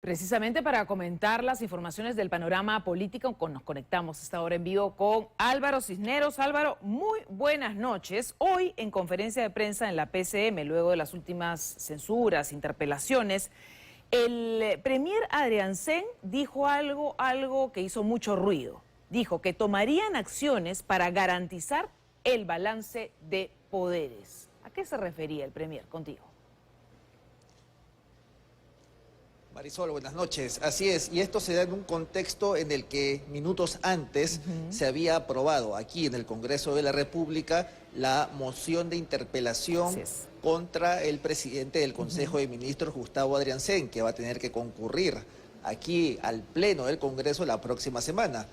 Precisamente para comentar las informaciones del panorama político, nos conectamos a esta hora en vivo con Álvaro Cisneros. Álvaro, muy buenas noches. Hoy, en conferencia de prensa en la PCM, luego de las últimas censuras, interpelaciones, el premier Adriancén dijo algo que hizo mucho ruido. Dijo que tomarían acciones para garantizar el balance de poderes. ¿A qué se refería el premier? Contigo. Marisol, buenas noches. Así es, y esto se da en un contexto en el que minutos antes se había aprobado aquí en el Congreso de la República la moción de interpelación contra el presidente del Consejo de Ministros, Gustavo Adriancén, que va a tener que concurrir aquí al Pleno del Congreso la próxima semana.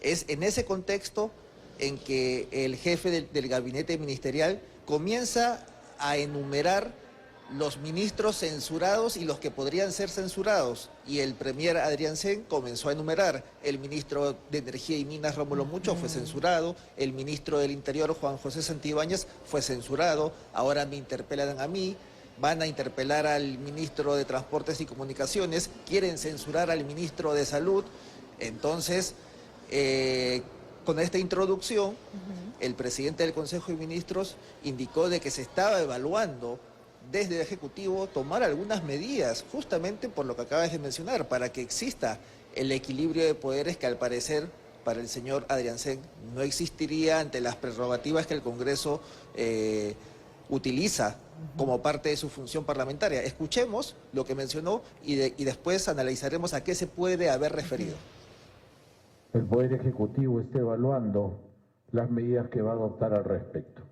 Es en ese contexto en que el jefe del gabinete ministerial comienza a enumerar los ministros censurados y los que podrían ser censurados. Y el premier Adriancén comenzó a enumerar: el ministro de Energía y Minas, Rómulo Mucho, fue censurado; el ministro del Interior, Juan José Santibáñez, fue censurado; ahora me interpelan a mí, van a interpelar al ministro de Transportes y Comunicaciones, quieren censurar al ministro de Salud. Entonces, con esta introducción, el presidente del Consejo de Ministros indicó de que se estaba evaluando desde el Ejecutivo tomar algunas medidas, justamente por lo que acabas de mencionar, para que exista el equilibrio de poderes que al parecer para el señor Adriancén no existiría ante las prerrogativas que el Congreso utiliza como parte de su función parlamentaria. Escuchemos lo que mencionó y después analizaremos a qué se puede haber referido. El Poder Ejecutivo está evaluando las medidas que va a adoptar al respecto.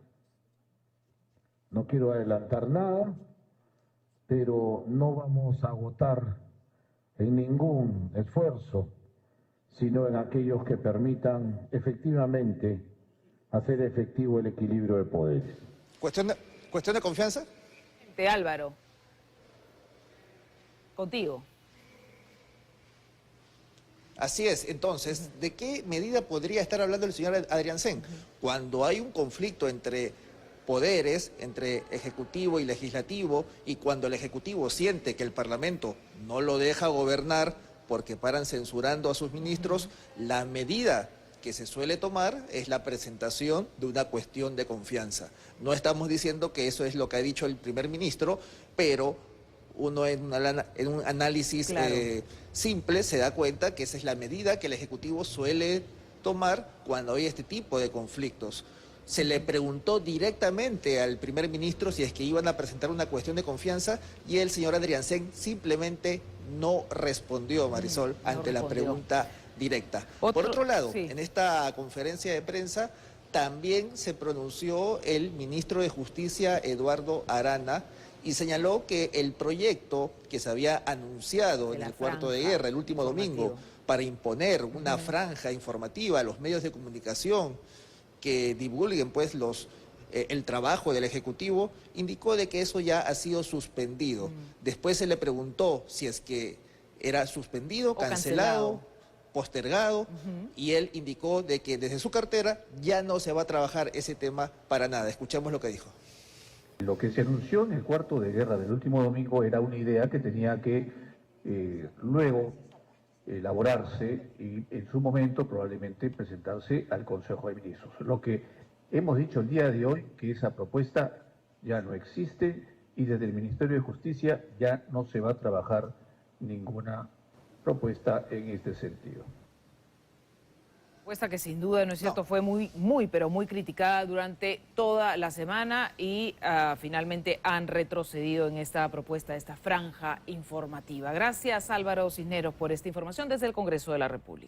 No quiero adelantar nada, pero no vamos a agotar en ningún esfuerzo, sino en aquellos que permitan efectivamente hacer efectivo el equilibrio de poderes. ¿Cuestión de confianza? Álvaro, contigo. Así es. Entonces, ¿de qué medida podría estar hablando el señor Adriancén? Cuando hay un conflicto entre poderes, entre ejecutivo y legislativo, y cuando el ejecutivo siente que el Parlamento no lo deja gobernar porque paran censurando a sus ministros, la medida que se suele tomar es la presentación de una cuestión de confianza. No estamos diciendo que eso es lo que ha dicho el primer ministro, pero uno en un análisis simple se da cuenta que esa es la medida que el Ejecutivo suele tomar cuando hay este tipo de conflictos. Se le preguntó directamente al primer ministro si es que iban a presentar una cuestión de confianza y el señor Adriancén simplemente no respondió, Marisol, ante la pregunta directa. Por otro lado, en esta conferencia de prensa también se pronunció el ministro de Justicia, Eduardo Arana, y señaló que el proyecto que se había anunciado en el cuarto de guerra el último domingo para imponer una franja informativa a los medios de comunicación que divulguen pues el trabajo del Ejecutivo, indicó de que eso ya ha sido suspendido. Después se le preguntó si es que era suspendido, cancelado, postergado, y él indicó de que desde su cartera ya no se va a trabajar ese tema para nada. Escuchemos lo que dijo. Lo que se anunció en el cuarto de guerra del último domingo era una idea que tenía que luego elaborarse y en su momento probablemente presentarse al Consejo de Ministros. Lo que hemos dicho el día de hoy, que esa propuesta ya no existe y desde el Ministerio de Justicia ya no se va a trabajar ninguna propuesta en este sentido. Propuesta que sin duda, ¿no es cierto?, fue pero muy criticada durante toda la semana y finalmente han retrocedido en esta propuesta, esta franja informativa. Gracias, Álvaro Cisneros, por esta información desde el Congreso de la República.